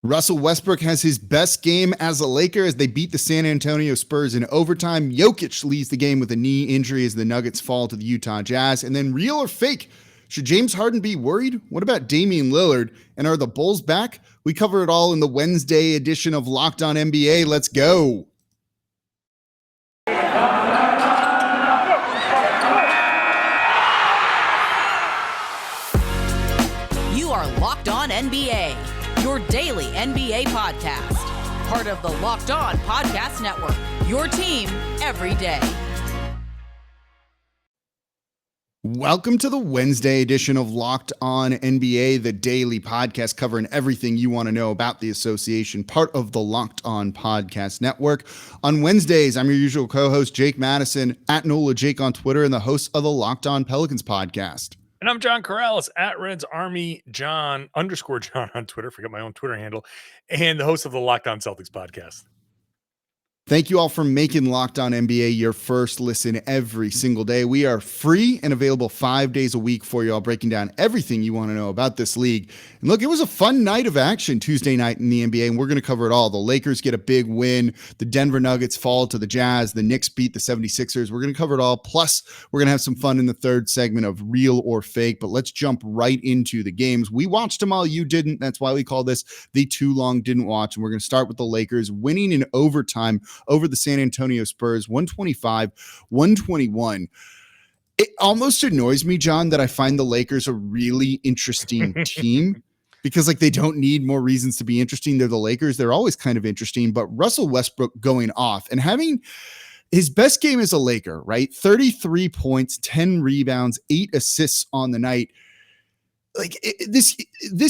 Russell Westbrook has his best game as a Laker as they beat the San Antonio Spurs in overtime. Jokic leads the game with a knee injury as the Nuggets fall to the Utah Jazz. And then real or fake? Should James Harden be worried? What about Damian Lillard? And are the Bulls back? We cover it all in the Wednesday edition of Locked On NBA. Let's go. You are Locked On NBA, your daily NBA podcast. Part of the Locked On Podcast Network, your team every day. Welcome to the Wednesday edition of Locked On NBA, the daily podcast covering everything you want to know about the association, part of the Locked On Podcast Network. On Wednesdays, I'm your usual co-host, Jake Madison, at Nikola Jake on Twitter, and the host of the Locked On Pelicans podcast. And I'm John Karalis, at Reds Army John _John on Twitter. Forget my own Twitter handle. And the host of the Locked On Celtics podcast. Thank you all for making Locked On NBA your first listen every single day. We are free and available 5 days a week for you all, breaking down everything you want to know about this league. And look, it was a fun night of action Tuesday night in the NBA, and we're going to cover it all. The Lakers get a big win. The Denver Nuggets fall to the Jazz. The Knicks beat the 76ers. We're going to cover it all. Plus, we're going to have some fun in the third segment of Real or Fake. But let's jump right into the games. We watched them all. You didn't. That's why we call this the Too Long Didn't Watch. And we're going to start with the Lakers winning in overtime over the San Antonio Spurs, 125-121. It almost annoys me, John, that I find the Lakers a really interesting team because they don't need more reasons to be interesting. They're the Lakers. They're always kind of interesting, but Russell Westbrook going off and having his best game as a Laker, right? 33 points, 10 rebounds, 8 assists on the night. This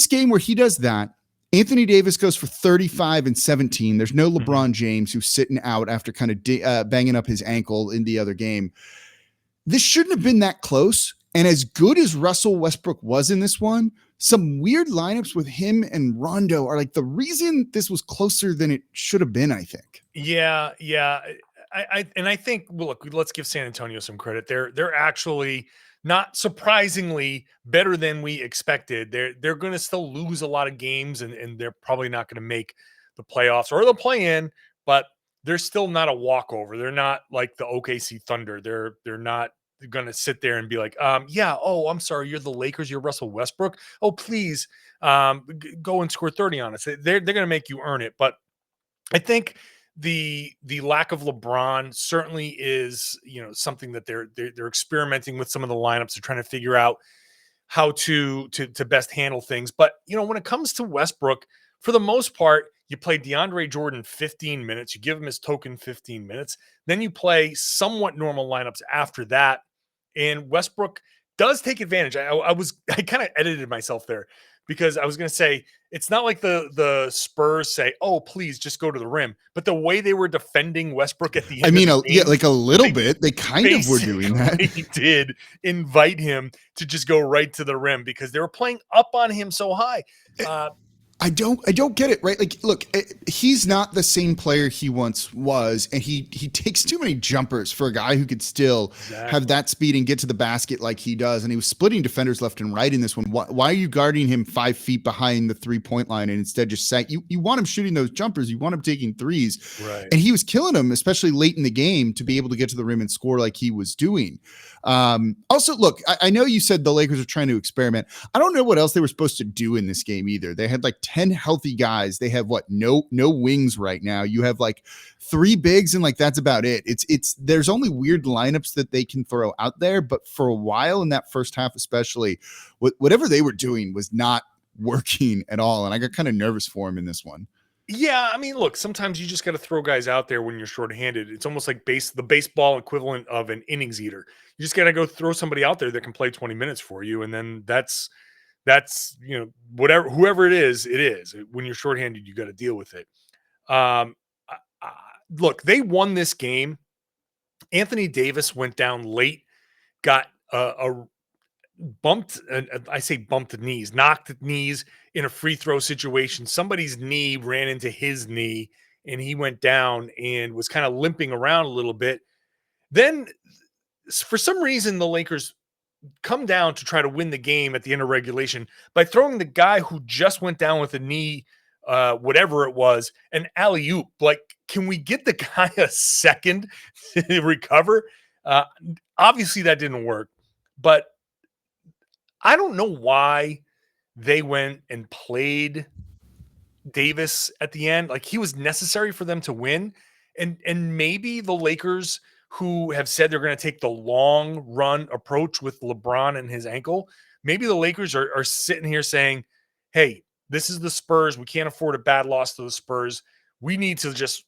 game where he does that, Anthony Davis goes for 35 and 17. There's no LeBron James who's sitting out after kind of banging up his ankle in the other game. This shouldn't have been that close. And as good as Russell Westbrook was in this one, some weird lineups with him and Rondo are the reason this was closer than it should have been, I think. Yeah. I think, well, look, let's give San Antonio some credit. They're actually not surprisingly better than we expected. They're going to still lose a lot of games and they're probably not going to make the playoffs or the play-in, but they're still not a walkover. They're not like the OKC Thunder. They're not going to sit there and be like, oh, I'm sorry, you're the Lakers, you're Russell Westbrook. Oh, please go and score 30 on us. They're going to make you earn it. But I think the lack of LeBron certainly is, something that they're experimenting with some of the lineups. They're trying to figure out how to best handle things. But, when it comes to Westbrook, for the most part, you play DeAndre Jordan 15 minutes, you give him his token 15 minutes, then you play somewhat normal lineups after that. And Westbrook does take advantage. I kind of edited myself there, because I was going to say, it's not like the Spurs say, oh, please just go to the rim. But the way they were defending Westbrook at the end of the game, a little bit. They kind of were doing that. They did invite him to just go right to the rim because they were playing up on him so high. I don't get it, right? Look, he's not the same player he once was, and he takes too many jumpers for a guy who could still have that speed and get to the basket like he does. And he was splitting defenders left and right in this one. Why are you guarding him 5 feet behind the 3-point line and instead just saying you want him shooting those jumpers, you want him taking threes, right? And he was killing them, especially late in the game, to be able to get to the rim and score like he was doing. Also, look, I know you said the Lakers are trying to experiment. I don't know what else they were supposed to do in this game either. They had 10 healthy guys. They have no wings right now. You have 3 bigs and that's about it. There's only weird lineups that they can throw out there, but for a while in that first half, especially, whatever they were doing was not working at all. And I got kind of nervous for him in this one. Yeah, I mean, look, sometimes you just got to throw guys out there when you're shorthanded. It's almost like the baseball equivalent of an innings eater. You just got to go throw somebody out there that can play 20 minutes for you, and then that's whoever it is. When you're shorthanded, you got to deal with it. Look, they won this game. Anthony Davis went down late, got a bumped, I say bumped knees, knocked knees in a free throw situation. Somebody's knee ran into his knee and he went down and was kind of limping around a little bit. Then for some reason, the Lakers come down to try to win the game at the end of regulation by throwing the guy who just went down with a knee whatever it was, an alley-oop. Like, can we get the guy a second to recover? Obviously that didn't work, but I don't know why they went and played Davis at the end. Like, he was necessary for them to win. And maybe the Lakers, who have said they're going to take the long run approach with LeBron and his ankle, maybe the Lakers are sitting here saying, hey, this is the Spurs. We can't afford a bad loss to the Spurs. We need to just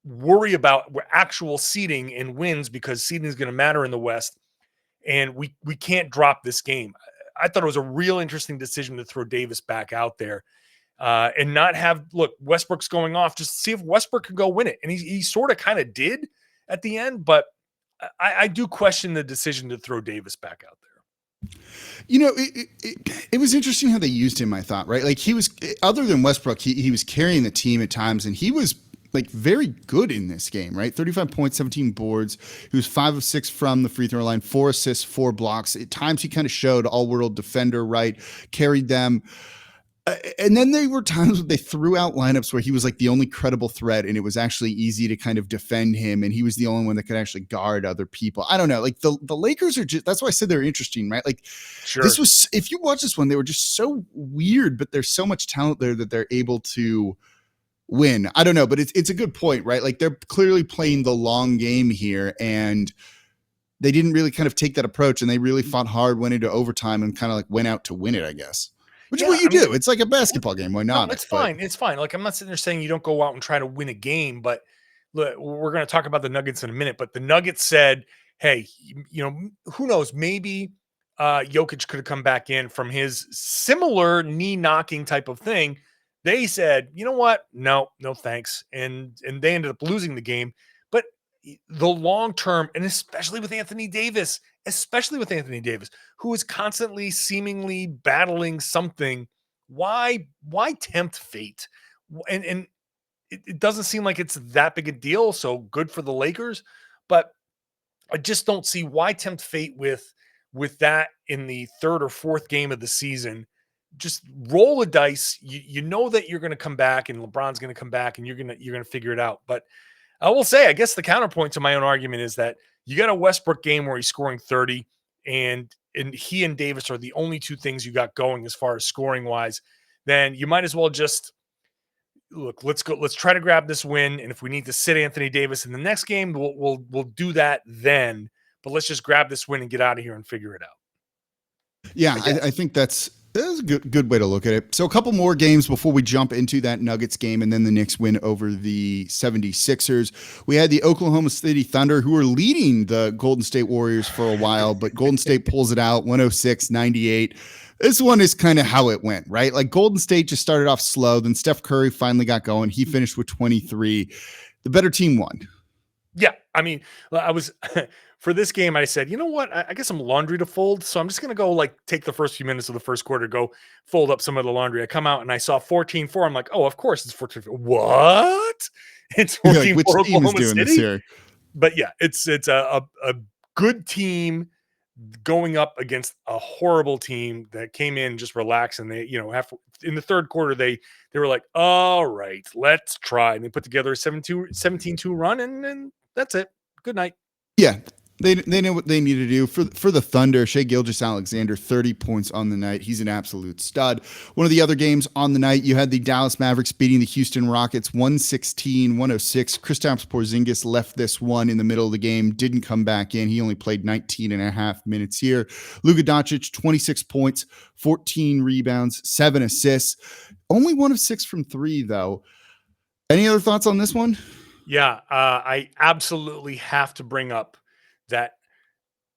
worry about actual seeding and wins, because seeding is going to matter in the West. And we can't drop this game. I thought it was a real interesting decision to throw Davis back out there and not have, look, Westbrook's going off, just see if Westbrook could go win it. And he sort of kind of did at the end, but I do question the decision to throw Davis back out there. You know, it was interesting how they used him, I thought, right? Like, he was, other than Westbrook, he was carrying the team at times, and he was like very good in this game, right? 35 points, 17 boards. He was 5 of 6 from the free throw line, 4 assists, 4 blocks. At times he kind of showed all-world defender, right? Carried them. And then there were times when they threw out lineups where he was like the only credible threat, and it was actually easy to kind of defend him, and he was the only one that could actually guard other people. I don't know. Like, the Lakers are just, that's why I said they're interesting, right? Like, sure. This was, if you watch this one, they were just so weird, but there's so much talent there that they're able to win. I don't know, but it's a good point, right? Like, they're clearly playing the long game here, and they didn't really kind of take that approach, and they really fought hard, went into overtime, and kind of like went out to win it, I guess. Which is what you do. It's like a basketball game. Why not? No, it's fine. It's fine. Like, I'm not sitting there saying you don't go out and try to win a game, but look, we're going to talk about the Nuggets in a minute. But the Nuggets said, hey, you know, who knows? Maybe Jokic could have come back in from his similar knee knocking type of thing. They said, you know what? No, thanks. And they ended up losing the game. But the long term, and especially with Anthony Davis, who is constantly seemingly battling something, why tempt fate? And it doesn't seem like it's that big a deal. So good for the Lakers, but I just don't see why tempt fate with that in the third or fourth game of the season. Just roll the dice. You know that you're going to come back, and LeBron's going to come back, and you're going to figure it out. But I will say, I guess the counterpoint to my own argument is that you got a Westbrook game where he's scoring 30, and he and Davis are the only two things you got going as far as scoring wise. Then you might as well just look. Let's go. Let's try to grab this win, and if we need to sit Anthony Davis in the next game, we'll do that then. But let's just grab this win and get out of here and figure it out. Yeah, I think that's a good way to look at it. So a couple more games before we jump into that Nuggets game and then the Knicks win over the 76ers. We had the Oklahoma City Thunder, who were leading the Golden State Warriors for a while, but Golden State pulls it out 106-98. This one is kind of how it went, right? Like, Golden State just started off slow. Then Steph Curry finally got going. He finished with 23. The better team won. Yeah. I mean, I was for this game, I said, you know what? I got some laundry to fold. So I'm just going to go take the first few minutes of the first quarter, go fold up some of the laundry. I come out and I saw 14-4. I'm like, oh, of course it's 14-4. What? It's 14-4. Which team is doing this here? But yeah, it's a good team going up against a horrible team that came in just relaxed. And they, in the third quarter, they were like, all right, let's try. And they put together a 17-2 run, and that's it. Good night. Yeah, they know what they need to do. For the Thunder, Shai Gilgeous-Alexander, 30 points on the night. He's an absolute stud. One of the other games on the night, you had the Dallas Mavericks beating the Houston Rockets 116-106. Kristaps Porzingis left this one in the middle of the game, didn't come back in. He only played 19 and a half minutes here. Luka Doncic, 26 points, 14 rebounds, 7 assists. Only 1 of 6 from 3, though. Any other thoughts on this one? Yeah, I absolutely have to bring up that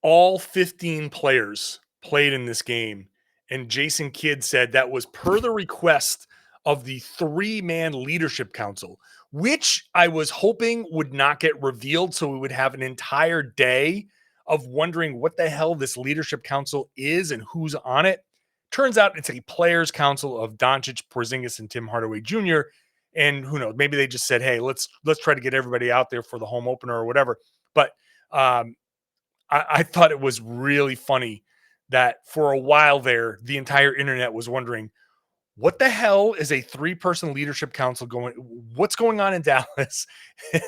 all 15 players played in this game, and Jason Kidd said that was per the request of the 3-man leadership council, which I was hoping would not get revealed, so we would have an entire day of wondering what the hell this leadership council is and who's on it. Turns out it's a players' council of Doncic, Porzingis, and Tim Hardaway Jr., and who knows, maybe they just said, hey, let's try to get everybody out there for the home opener or whatever. But I thought it was really funny that for a while there, the entire internet was wondering, what the hell is a 3-person leadership council going? What's going on in Dallas?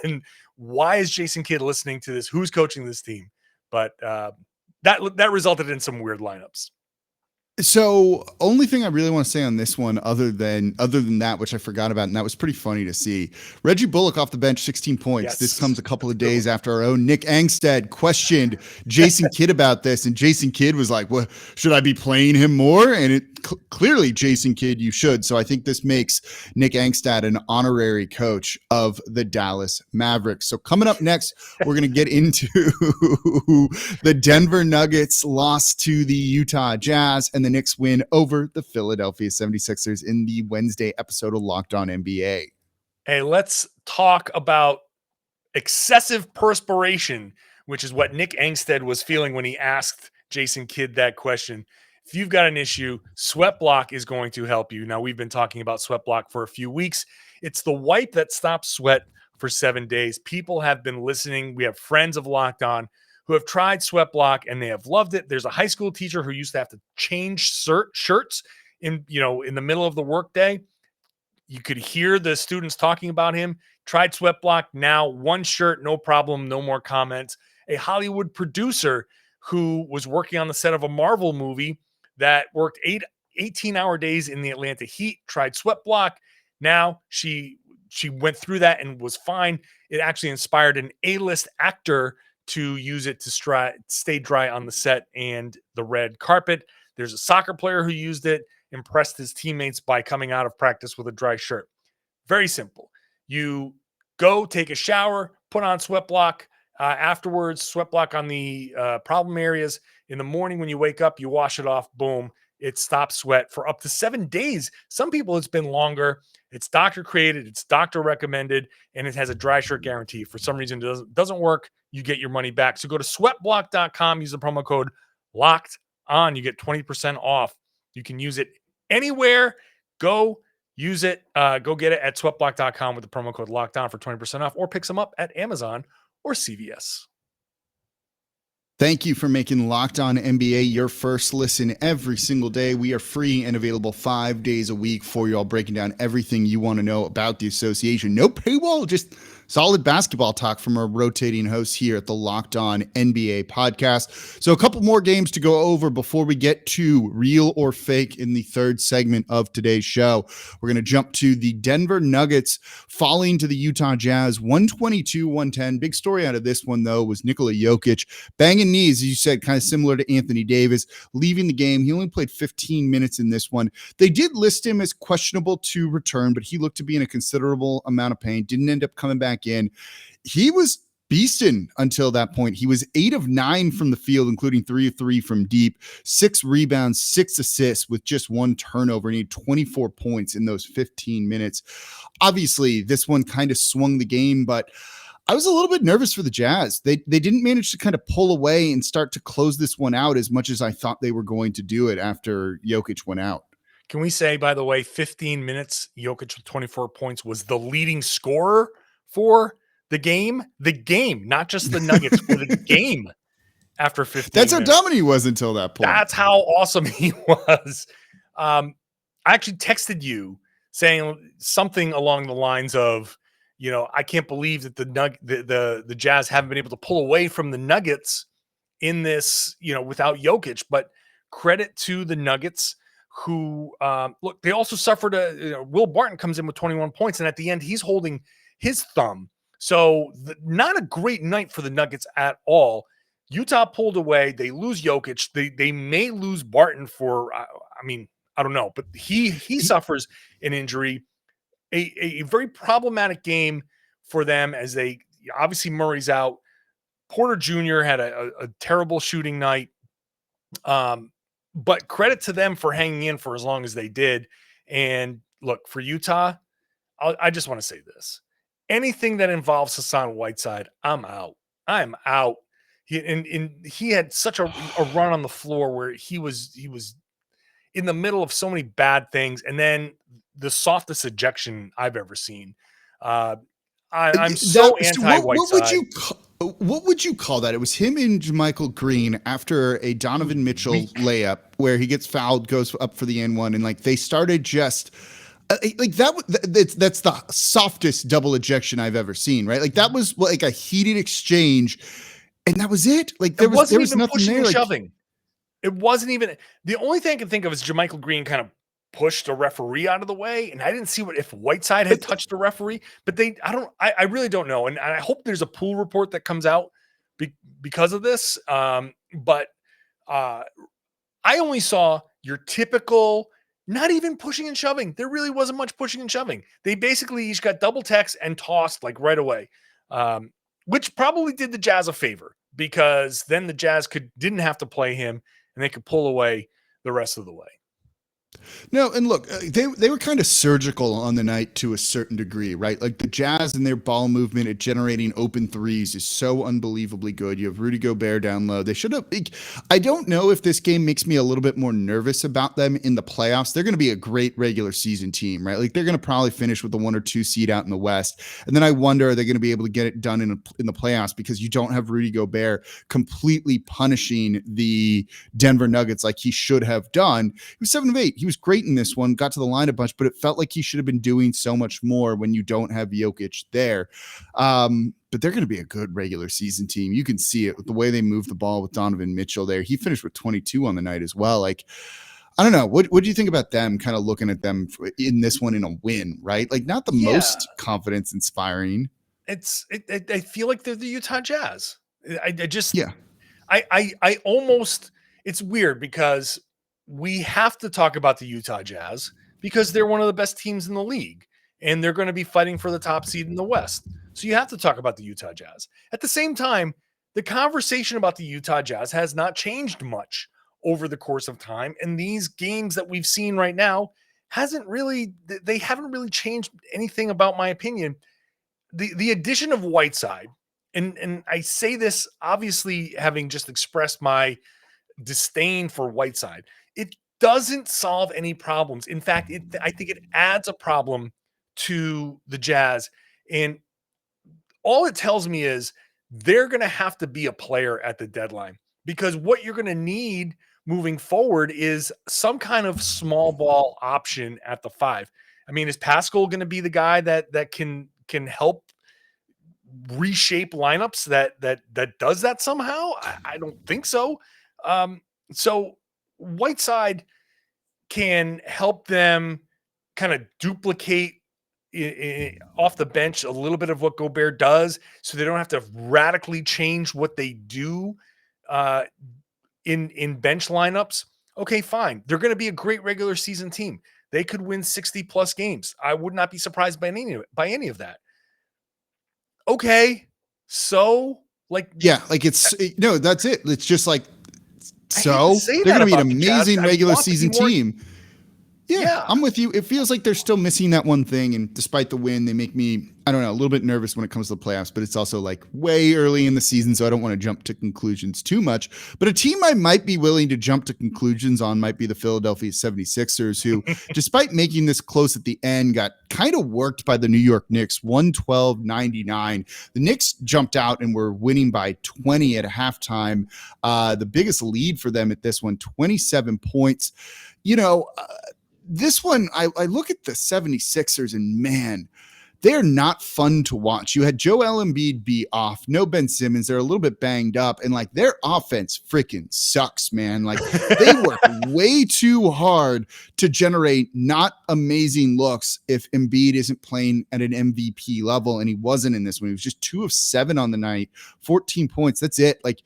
And why is Jason Kidd listening to this? Who's coaching this team? But that resulted in some weird lineups. So, only thing I really want to say on this one, other than that, which I forgot about, and that was pretty funny to see. Reggie Bullock off the bench, 16 points. Yes. This comes a couple of days after our own Nick Angstad questioned Jason Kidd about this, and Jason Kidd was like, "Well, should I be playing him more?" And it clearly, Jason Kidd, you should. So I think this makes Nick Angstad an honorary coach of the Dallas Mavericks. So coming up next, we're going to get into the Denver Nuggets loss to the Utah Jazz and the Knicks win over the Philadelphia 76ers in the Wednesday episode of Locked On NBA. Hey, let's talk about excessive perspiration, which is what Nick Angstad was feeling when he asked Jason Kidd that question. If you've got an issue, Sweat Block is going to help you. Now, we've been talking about Sweat Block for a few weeks. It's the wipe that stops sweat for 7 days. People have been listening. We have friends of Locked On who have tried Sweat Block and they have loved it. There's a high school teacher who used to have to change shirts in the middle of the workday. You could hear the students talking about him. Tried Sweat Block. Now one shirt, no problem, no more comments. A Hollywood producer who was working on the set of a Marvel movie that worked 18-hour days in the Atlanta heat, tried Sweat Block. Now she went through that and was fine. It actually inspired an A-list actor to use it to stay dry on the set and the red carpet. There's a soccer player who used it, impressed his teammates by coming out of practice with a dry shirt. Very simple. You go take a shower, put on Sweat Block. Afterwards, Sweat Block on the problem areas. In the morning when you wake up, you wash it off. Boom. It stops sweat for up to 7 days. Some people, it's been longer. It's doctor created. It's doctor recommended. And it has a dry shirt guarantee. For some reason, it doesn't work. You get your money back. So go to sweatblock.com. Use the promo code Locked On. You get 20% off. You can use it anywhere. Go use it. Go get it at sweatblock.com with the promo code Locked On for 20% off, or pick some up at Amazon or CVS. Thank you for making Locked On NBA your first listen every single day. We are free and available 5 days a week for y'all, breaking down everything you want to know about the association. No paywall, just solid basketball talk from our rotating hosts here at the Locked On NBA podcast. So a couple more games to go over before we get to real or fake in the third segment of today's show. We're going to jump to the Denver Nuggets falling to the Utah Jazz 122-110. Big story out of this one, though, was Nikola Jokic banging knees, as you said, kind of similar to Anthony Davis, leaving the game. He only played 15 minutes in this one. They did list him as questionable to return, but he looked to be in a considerable amount of pain. Didn't end up coming back in. He was beasting until that point. He was 8 of 9 from the field, including 3 of 3 from deep, 6 rebounds, 6 assists with just 1 turnover, and he had 24 points in those 15 minutes. Obviously, this one kind of swung the game, but I was a little bit nervous for the Jazz. They didn't manage to kind of pull away and start to close this one out as much as I thought they were going to do it after Jokic went out. Can we say, by the way, 15 minutes, Jokic with 24 points was the leading scorer for the game? The game, not just the Nuggets, for the game after 15 That's minutes. how dominant he was until that point. That's how awesome he was. I actually texted you saying something along the lines of, I can't believe that the Jazz haven't been able to pull away from the Nuggets in this, without Jokic. But credit to the Nuggets, who look, they also suffered Will Barton comes in with 21 points, and at the end he's holding his thumb. So not a great night for the Nuggets at all. Utah pulled away. They lose Jokic. They may lose Barton for, I don't know, but he suffers an injury. A very problematic game for them, as they obviously Murray's out. Porter Jr. had a terrible shooting night. But credit to them for hanging in for as long as they did. And look, for Utah, I just want to say this. Anything that involves Hassan Whiteside, I'm out. I'm out. He had such a run on the floor where he was in the middle of so many bad things, and then the softest ejection I've ever seen. I'm so anti-Whiteside. What would you call that? It was him and JaMychal Green after a Donovan Mitchell layup where he gets fouled, goes up for the N1, and like they started just like that. That's the softest double ejection I've ever seen, right? Like that was like a heated exchange, and that was it. Like there was even nothing pushing there. and Like, shoving. It wasn't even the only thing I can think of is JaMychal Green kind of pushed a referee out of the way, and I didn't see if Whiteside had touched the referee, but I really don't know, and I hope there's a pool report that comes out because of this. But I only saw your typical, not even pushing and shoving. There really wasn't much pushing and shoving. They basically each got double text and tossed like right away, which probably did the Jazz a favor because then the Jazz didn't have to play him and they could pull away the rest of the way. No, and look, they were kind of surgical on the night to a certain degree, right? Like the Jazz and their ball movement at generating open threes is so unbelievably good. You have Rudy Gobert down low. They should have. I don't know if this game makes me a little bit more nervous about them in the playoffs. They're going to be a great regular season team, right? Like they're going to probably finish with the 1 or 2 seed out in the West, and then I wonder are they going to be able to get it done in the playoffs because you don't have Rudy Gobert completely punishing the Denver Nuggets like he should have done. He was 7 of 8. He was great in this one, got to the line a bunch, but it felt like he should have been doing so much more when you don't have Jokic there. But they're going to be a good regular season team. You can see it with the way they move the ball with Donovan Mitchell there. He finished with 22 on the night as well. Like, I don't know. What do you think about them kind of looking at them in this one in a win, right? Like not the most confidence inspiring. I feel like they're the Utah Jazz. Yeah. I almost, it's weird because we have to talk about the Utah Jazz because they're one of the best teams in the league and they're going to be fighting for the top seed in the West. So you have to talk about the Utah Jazz. At the same time, the conversation about the Utah Jazz has not changed much over the course of time. And these games that we've seen right now haven't really changed anything about my opinion. The addition of Whiteside, and I say this obviously having just expressed my disdain for Whiteside, it doesn't solve any problems. In fact, I think it adds a problem to the Jazz. And all it tells me is they're going to have to be a player at the deadline because what you're going to need moving forward is some kind of small ball option at the 5. I mean, is Pascal going to be the guy that can help reshape lineups that does that somehow? I don't think so. So Whiteside can help them kind of duplicate off the bench a little bit of what Gobert does, so they don't have to radically change what they do in bench lineups. Okay, fine. They're going to be a great regular season team. They could win 60 plus games. I would not be surprised by any of that. Okay, so that's it. It's just like so they're going to be an amazing regular season team. Yeah, I'm with you. It feels like they're still missing that one thing. And despite the win, they make me, I don't know, a little bit nervous when it comes to the playoffs, but it's also like way early in the season. So I don't want to jump to conclusions too much. But a team I might be willing to jump to conclusions on might be the Philadelphia 76ers, who, despite making this close at the end, got kind of worked by the New York Knicks, 112-99. The Knicks jumped out and were winning by 20 at halftime. The biggest lead for them at this one, 27 points. This one, I look at the 76ers and man, they're not fun to watch. You had Joel Embiid be off, no Ben Simmons. They're a little bit banged up, and like their offense freaking sucks, man. Like they work way too hard to generate not amazing looks if Embiid isn't playing at an MVP level, and he wasn't in this one. He was just 2 of 7 on the night, 14 points. That's it. Like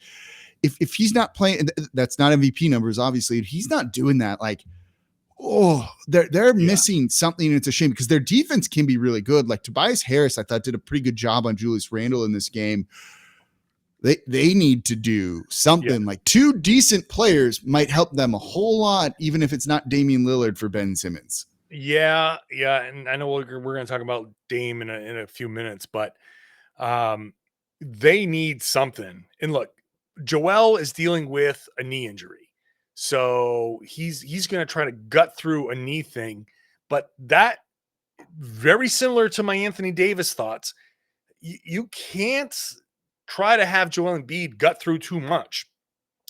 if he's not playing, that's not MVP numbers, obviously. If he's not doing that, like, they're missing something, and it's a shame because their defense can be really good. Like Tobias Harris, I thought did a pretty good job on Julius Randle in this game. They need to do something. Like 2 decent players might help them a whole lot, even if it's not Damian Lillard for Ben Simmons. Yeah, and I know we're going to talk about Dame in a few minutes, but they need something. And look, Joel is dealing with a knee injury. So he's going to try to gut through a knee thing, but that very similar to my Anthony Davis thoughts. You can't try to have Joel Embiid gut through too much,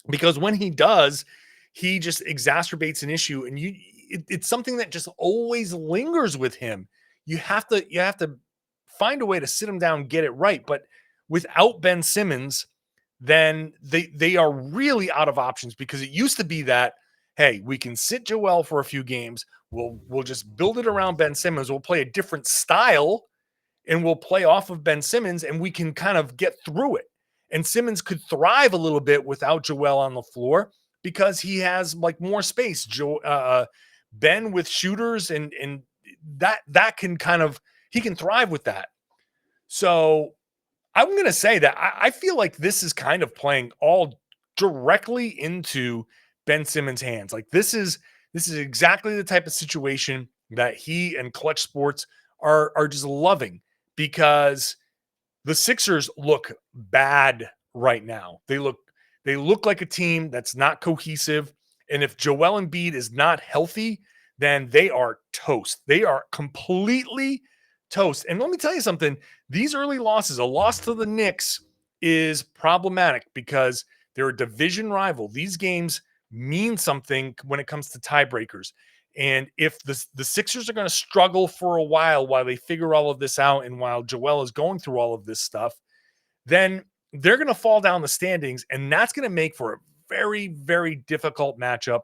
because when he does, he just exacerbates an issue, and it's something that just always lingers with him. You have to find a way to sit him down, get it right. But without Ben Simmons, then they are really out of options, because it used to be that, hey, we can sit Joel for a few games. We'll just build it around Ben Simmons. We'll play a different style and we'll play off of Ben Simmons, and we can kind of get through it. And Simmons could thrive a little bit without Joel on the floor, because he has like more space. Ben with shooters and that can kind of, he can thrive with that. So I'm going to say that I feel like this is kind of playing all directly into Ben Simmons' hands. Like this is exactly the type of situation that he and Clutch Sports are just loving, because the Sixers look bad right now. They look like a team that's not cohesive. And if Joel Embiid is not healthy, then they are toast. They are completely toast. And let me tell you something, these early losses, a loss to the Knicks is problematic because they're a division rival. These games mean something when it comes to tiebreakers. And if the Sixers are going to struggle for a while they figure all of this out, and while Joel is going through all of this stuff, then they're going to fall down the standings, and that's going to make for a very, very difficult matchup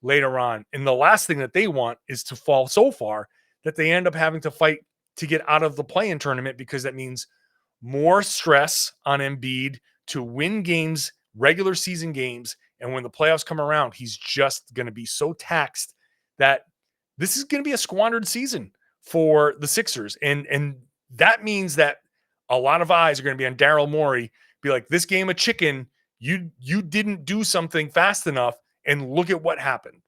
later on. And the last thing that they want is to fall so far that they end up having to fight to get out of the play-in tournament, because that means more stress on Embiid to win games, regular season games. And when the playoffs come around, he's just going to be so taxed that this is going to be a squandered season for the Sixers. And that means that a lot of eyes are going to be on Daryl Morey, be like, this game of chicken, you didn't do something fast enough, and look at what happened.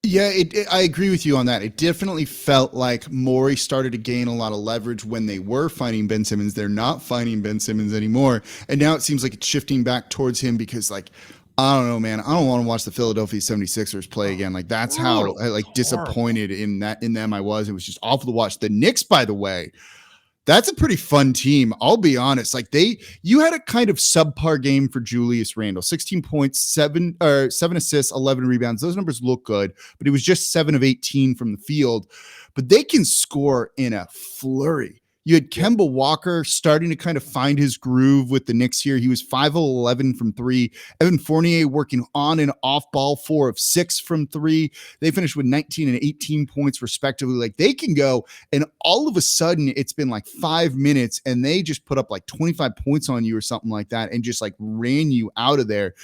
Yeah, I agree with you on that. It definitely felt like Morey started to gain a lot of leverage when they were fighting Ben Simmons. They're not fighting Ben Simmons anymore. And now it seems like it's shifting back towards him, because, like, I don't know, man. I don't want to watch the Philadelphia 76ers play again. Like, that's how disappointed in them I was. It was just awful to watch. The Knicks, by the way, that's a pretty fun team. I'll be honest. Like, you had a kind of subpar game for Julius Randle, 16 points, 7 assists, 11 rebounds. Those numbers look good, but it was just 7 of 18 from the field. But they can score in a flurry. You had Kemba Walker starting to kind of find his groove with the Knicks here. He was 5 of 11 from 3. Evan Fournier working on and off ball, 4 of 6 from 3. They finished with 19 and 18 points respectively. Like, they can go, and all of a sudden it's been like 5 minutes and they just put up like 25 points on you or something like that, and just like ran you out of there.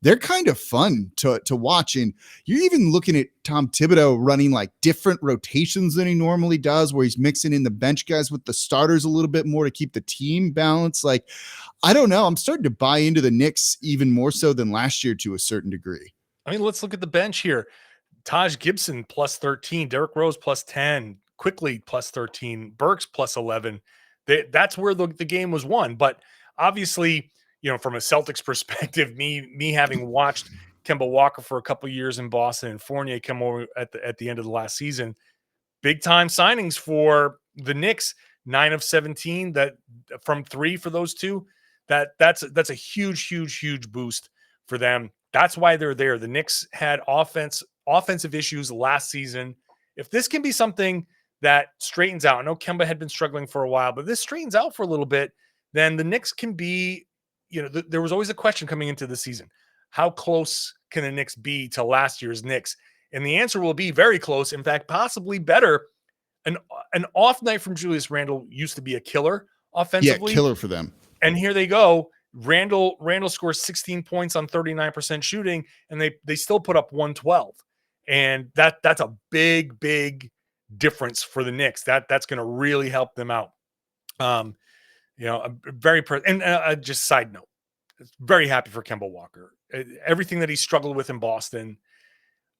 They're kind of fun to watch. And you're even looking at Tom Thibodeau running like different rotations than he normally does, where he's mixing in the bench guys with the starters a little bit more to keep the team balanced. Like, I don't know. I'm starting to buy into the Knicks even more so than last year to a certain degree. I mean, let's look at the bench here. Taj Gibson plus 13, Derrick Rose plus 10, Quickly plus 13, Burks plus 11. That's where the game was won. But obviously, from a Celtics perspective, me having watched Kemba Walker for a couple of years in Boston and Fournier come over at the end of the last season, big time signings for the Knicks, 9 of 17 that from 3 for those two. That's a huge boost for them. That's why they're there. The Knicks had offensive issues last season. If this can be something that straightens out, I know Kemba had been struggling for a while, but this straightens out for a little bit, then the Knicks can be, there was always a question coming into the season. How close can the Knicks be to last year's Knicks? And the answer will be very close. In fact, possibly better. An off night from Julius Randle used to be a killer offensively. Yeah, killer for them. And here they go. Randle scores 16 points on 39% shooting, and they still put up 112. And that's a big difference for the Knicks. That's going to really help them out. Just side note, very happy for Kemba Walker. Everything that he struggled with in Boston,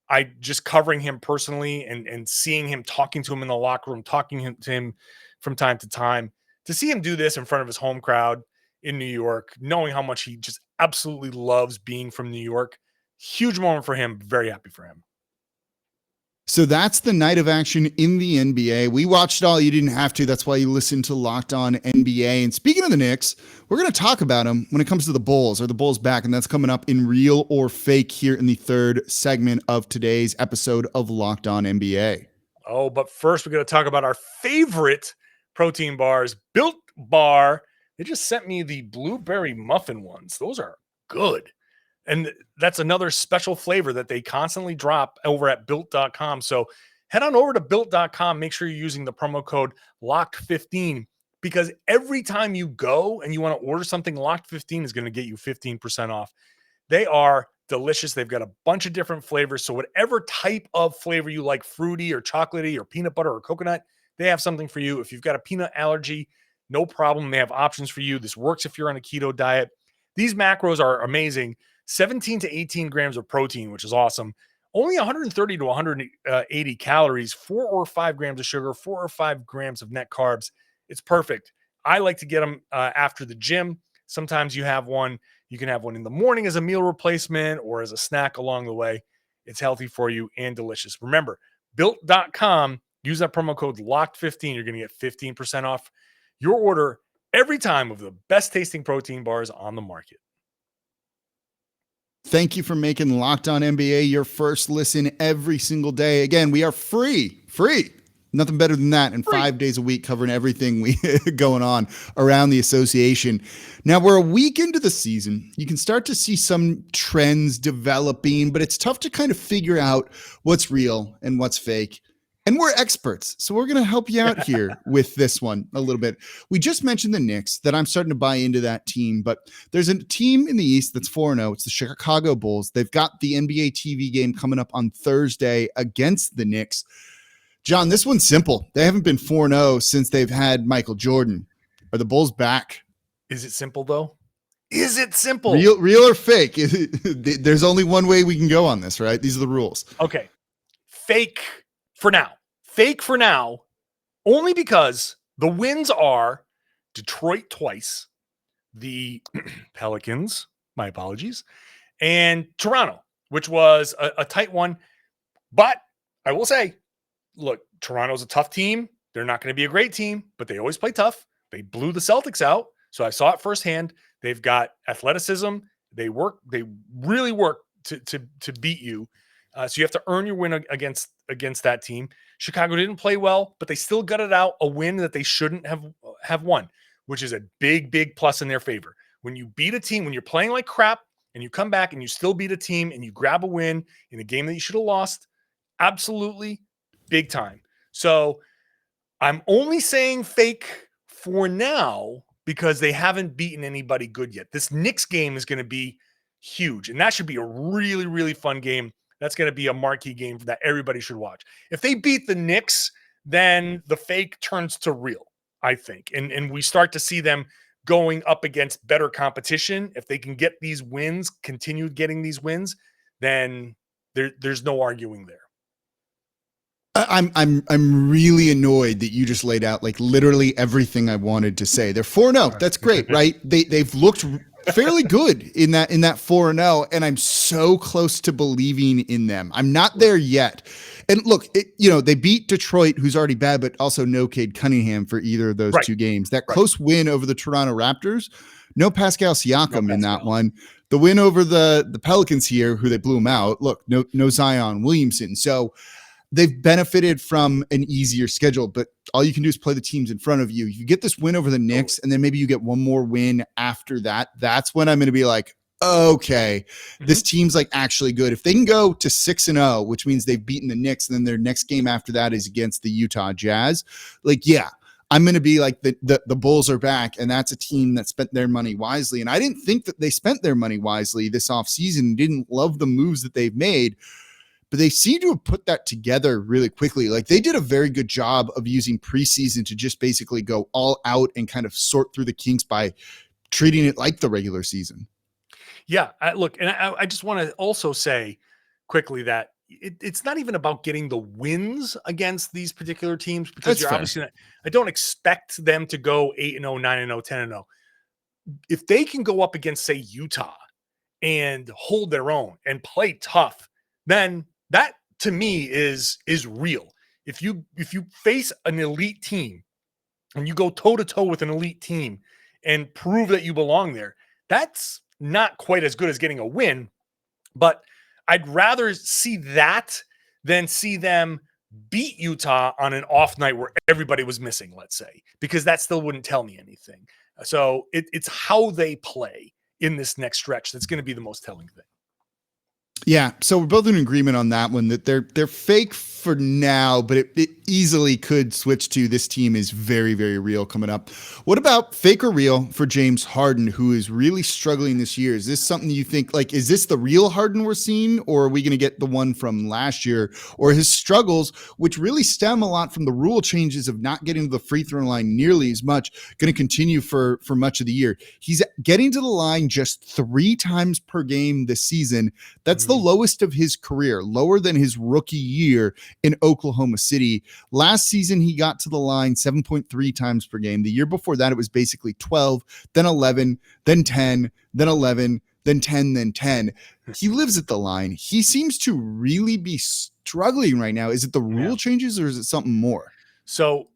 I just covering him personally and seeing him, talking to him in the locker room, talking to him from time to time, to see him do this in front of his home crowd in New York, knowing how much he just absolutely loves being from New York. Huge moment for him. Very happy for him. So that's the night of action in the NBA. We watched it all. You didn't have to. That's why you listened to Locked On NBA. And speaking of the Knicks, we're going to talk about them when it comes to the Bulls. Are the Bulls back? And that's coming up in Real or Fake here in the third segment of today's episode of Locked On NBA. Oh, but first we're going to talk about our favorite protein bars, Built Bar. They just sent me the blueberry muffin ones. Those are good. And that's another special flavor that they constantly drop over at built.com. So head on over to built.com. Make sure you're using the promo code LOCKED15 because every time you go and you want to order something, LOCKED15 is going to get you 15% off. They are delicious. They've got a bunch of different flavors. So whatever type of flavor you like, fruity or chocolatey or peanut butter or coconut, they have something for you. If you've got a peanut allergy, no problem. They have options for you. This works if you're on a keto diet. These macros are amazing. 17 to 18 grams of protein, which is awesome. Only 130 to 180 calories, 4 or 5 grams of sugar, 4 or 5 grams of net carbs. It's perfect. I like to get them after the gym. Sometimes you have one. You can have one in the morning as a meal replacement or as a snack along the way. It's healthy for you and delicious. Remember, built.com, use that promo code LOCKED15. You're going to get 15% off your order every time of the best tasting protein bars on the market. Thank you for making Locked On NBA your first listen every single day. Again, we are free. Nothing better than that. And 5 days a week covering everything we going on around the association. Now we're a week into the season. You can start to see some trends developing, but it's tough to kind of figure out what's real and what's fake. And we're experts, so we're going to help you out here with this one a little bit. We just mentioned the Knicks, that I'm starting to buy into that team, but there's a team in the East that's 4-0. It's the Chicago Bulls. They've got the NBA TV game coming up on Thursday against the Knicks. John, this one's simple. They haven't been 4-0 since they've had Michael Jordan. Are the Bulls back? Is it simple, though? Is it simple? Real or fake? There's only one way we can go on this, right? These are the rules. Okay. Fake for now. Fake for now, only because the wins are Detroit twice, the Pelicans, my apologies, and Toronto, which was a tight one. But I will say, look, Toronto's a tough team. They're not going to be a great team, but they always play tough. They blew the Celtics out, so I saw it firsthand. They've got athleticism. They really work to beat you. So you have to earn your win against that team. Chicago didn't play well, but they still gutted out a win that they shouldn't have won, which is a big plus in their favor. When you beat a team, when you're playing like crap and you come back and you still beat a team and you grab a win in a game that you should have lost, absolutely big time. So I'm only saying fake for now because they haven't beaten anybody good yet. This Knicks game is going to be huge, and that should be a really, really fun game. That's going to be a marquee game that everybody should watch. If they beat the Knicks, then the fake turns to real, I think. And we start to see them going up against better competition. If they can get these wins, continue getting these wins, then there's no arguing there. I'm really annoyed that you just laid out like literally everything I wanted to say. They're 4-0. That's great, right? They've looked fairly good in that 4-0, and I'm so close to believing in them. I'm not there yet. And look, they beat Detroit, who's already bad, but also no Cade Cunningham for either of those two games. That close win over the Toronto Raptors, no Pascal Siakam in that one. The win over the Pelicans here, who they blew them out. Look, no Zion Williamson. So they've benefited from an easier schedule, but all you can do is play the teams in front of you. If you get this win over the Knicks and then maybe you get one more win after that, that's when I'm going to be like, okay, this team's like actually good. If they can go to 6-0, which means they've beaten the Knicks, and then their next game after that is against the Utah Jazz, like, yeah, I'm going to be like the Bulls are back, and that's a team that spent their money wisely. And I didn't think that they spent their money wisely this offseason, didn't love the moves that they've made, but they seem to have put that together really quickly. Like, they did a very good job of using preseason to just basically go all out and kind of sort through the kinks by treating it like the regular season. Yeah, I just want to also say quickly that it's not even about getting the wins against these particular teams, because That's you're fair. obviously not, I don't expect them to go 8-0, 9-0, 10-0. If they can go up against, say, Utah and hold their own and play tough, then that to me is real. If you face an elite team and you go toe to toe with an elite team and prove that you belong there, that's not quite as good as getting a win. But I'd rather see that than see them beat Utah on an off night where everybody was missing, let's say, because that still wouldn't tell me anything. So it's how they play in this next stretch that's going to be the most telling thing. Yeah, so we're both in agreement on that one, that they're fake for now, but it easily could switch to this team is very, very real coming up. What about fake or real for James Harden, who is really struggling this year? Is this something you think, like, is this the real Harden we're seeing, or are we going to get the one from last year? Or his struggles, which really stem a lot from the rule changes of not getting to the free throw line nearly as much, going to continue for much of the year? He's getting to the line just 3 times per game this season. That's the lowest of his career, lower than his rookie year in Oklahoma City. Last season, he got to the line 7.3 times per game. The year before that, it was basically 12, then 11, then 10, then 11, then 10, then 10. He lives at the line. He seems to really be struggling right now. Is it the rule changes or is it something more? So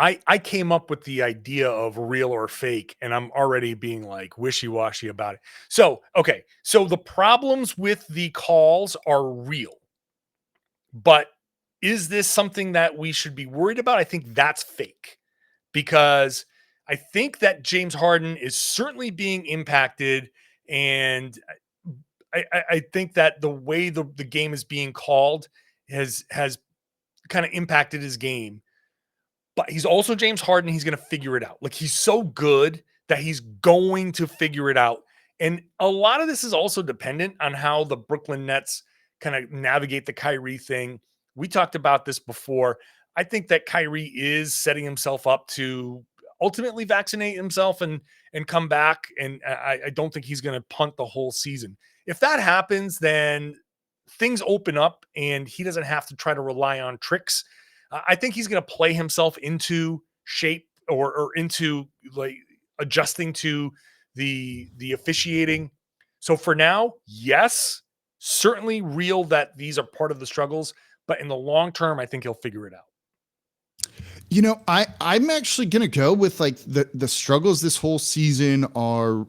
I came up with the idea of real or fake, and I'm already being like wishy-washy about it. So, okay. So the problems with the calls are real, but is this something that we should be worried about? I think that's fake, because I think that James Harden is certainly being impacted, and I think that the way the game is being called has kind of impacted his game. But he's also James Harden. He's going to figure it out. Like, he's so good that he's going to figure it out. And a lot of this is also dependent on how the Brooklyn Nets kind of navigate the Kyrie thing. We talked about this before. I think that Kyrie is setting himself up to ultimately vaccinate himself and come back. And I don't think he's going to punt the whole season. If that happens, then things open up and he doesn't have to try to rely on tricks. I think he's going to play himself into shape or into like adjusting to the officiating. So for now, yes, certainly real that these are part of the struggles, but in the long term, I think he'll figure it out. You know, I'm actually going to go with like the struggles this whole season are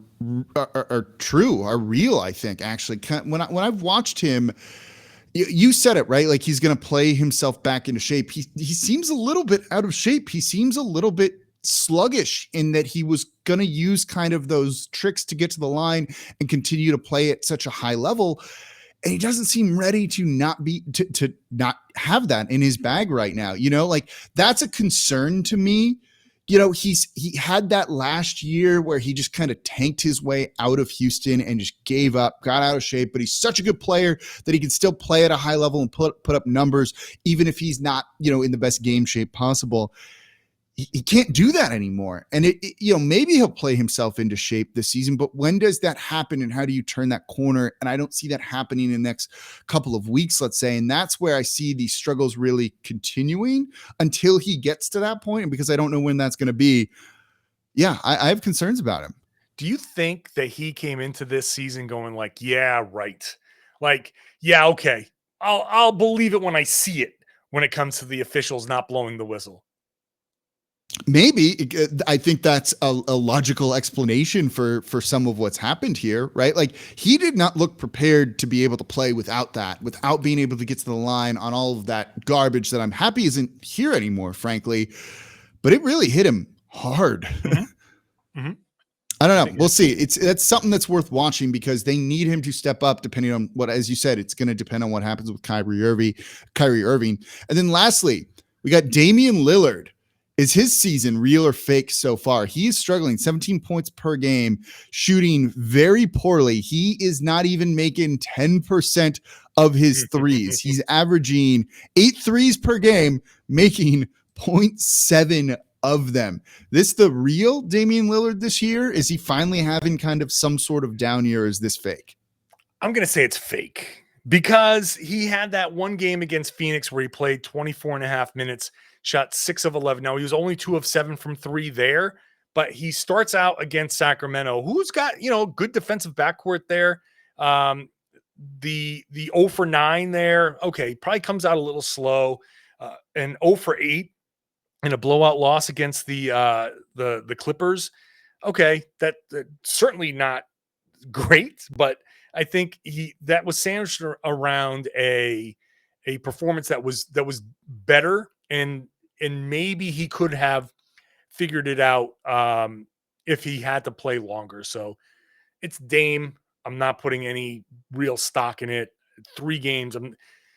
true, are real. I think actually when I've watched him, you said it right. Like, he's going to play himself back into shape. He seems a little bit out of shape. He seems a little bit sluggish in that he was going to use kind of those tricks to get to the line and continue to play at such a high level. And he doesn't seem ready to not be to not have that in his bag right now. You know, like, that's a concern to me. You know, he had that last year where he just kind of tanked his way out of Houston and just gave up, got out of shape, but he's such a good player that he can still play at a high level and put up numbers, even if he's not, you know, in the best game shape possible. He can't do that anymore. And you know, maybe he'll play himself into shape this season, but when does that happen and how do you turn that corner? And I don't see that happening in the next couple of weeks, let's say. And that's where I see these struggles really continuing until he gets to that point. And because I don't know when that's going to be, yeah, I have concerns about him. Do you think that he came into this season going like, yeah, right. Like, yeah, okay. I'll believe it when I see it, when it comes to the officials not blowing the whistle? Maybe. I think that's a logical explanation for some of what's happened here, right? Like, he did not look prepared to be able to play without that, without being able to get to the line on all of that garbage that I'm happy isn't here anymore, frankly. But it really hit him hard. Mm-hmm. Mm-hmm. I don't know. We'll see. That's something that's worth watching because they need him to step up depending on what, as you said, it's going to depend on what happens with Kyrie Irving. And then lastly, we got Damian Lillard. Is his season real or fake so far? He is struggling, 17 points per game, shooting very poorly. He is not even making 10% of his threes. He's averaging 8 threes per game, making 0.7 of them. This the real Damian Lillard this year? Is he finally having kind of some sort of down year? Or is this fake? I'm going to say it's fake because he had that one game against Phoenix where he played 24 and a half minutes, shot 6 of 11. Now, he was only 2 of 7 from 3 there, but he starts out against Sacramento, who's got, you know, good defensive backcourt there. the 0 for 9 there, okay, probably comes out a little slow. And 0 for 8 in a blowout loss against the Clippers. Okay, that certainly not great, but I think that was sandwiched around a performance that was better, and maybe he could have figured it out if he had to play longer. So it's Dame. I'm not putting any real stock in it. 3 games.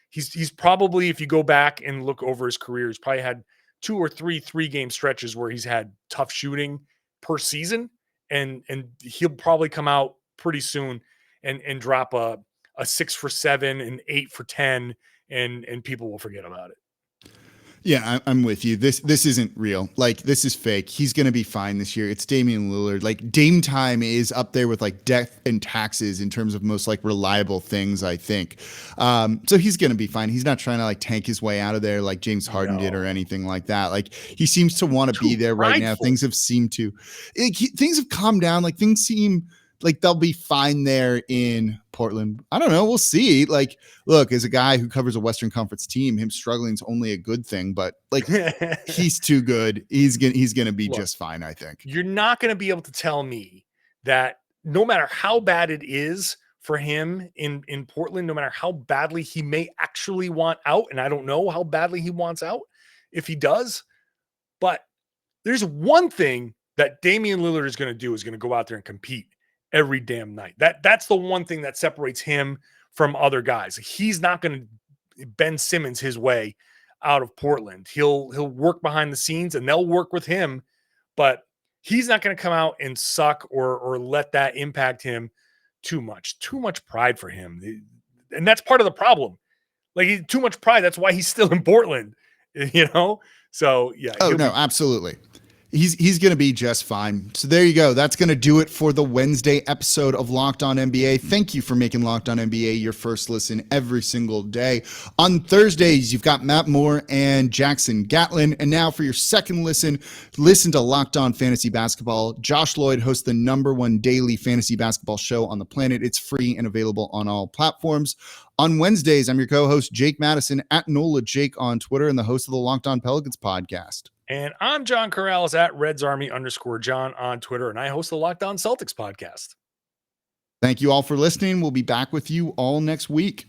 He's probably, if you go back and look over his career, he's probably had 2 or 3 game stretches where he's had tough shooting per season, and he'll probably come out pretty soon and drop a 6 for 7 and 8 for 10, and people will forget about it. Yeah, I'm with you. This isn't real. Like, this is fake. He's going to be fine this year. It's Damian Lillard. Like, Dame time is up there with like death and taxes in terms of most like reliable things, I think. So he's going to be fine. He's not trying to like tank his way out of there like James Harden did or anything like that. Like, he seems to want to be there right now. Things have things have calmed down. Like, things seem like they'll be fine there in Portland. I don't know. We'll see. Like, look, as a guy who covers a Western Conference team, him struggling is only a good thing, but like he's too good. He's gonna be just fine, I think. You're not gonna be able to tell me that no matter how bad it is for him in Portland, no matter how badly he may actually want out, and I don't know how badly he wants out if he does, but there's one thing that Damian Lillard is gonna do, is gonna go out there and compete every damn night. That's the one thing that separates him from other guys. He's not going to Ben Simmons his way out of Portland. He'll work behind the scenes and they'll work with him, but he's not going to come out and suck or let that impact him too much. Too much pride for him. And that's part of the problem. Like, too much pride. That's why he's still in Portland, you know? So yeah. Oh no, absolutely. He's going to be just fine. So there you go. That's going to do it for the Wednesday episode of Locked On NBA. Thank you for making Locked On NBA your first listen every single day. On Thursdays, you've got Matt Moore and Jackson Gatlin. And now for your second listen to Locked On Fantasy Basketball. Josh Lloyd hosts the #1 daily fantasy basketball show on the planet. It's free and available on all platforms. On Wednesdays, I'm your co-host, Jake Madison, at NOLA Jake on Twitter, and the host of the Locked On Pelicans podcast. And I'm John Karalis at RedsArmy_John on Twitter, and I host the Locked On Celtics podcast. Thank you all for listening. We'll be back with you all next week.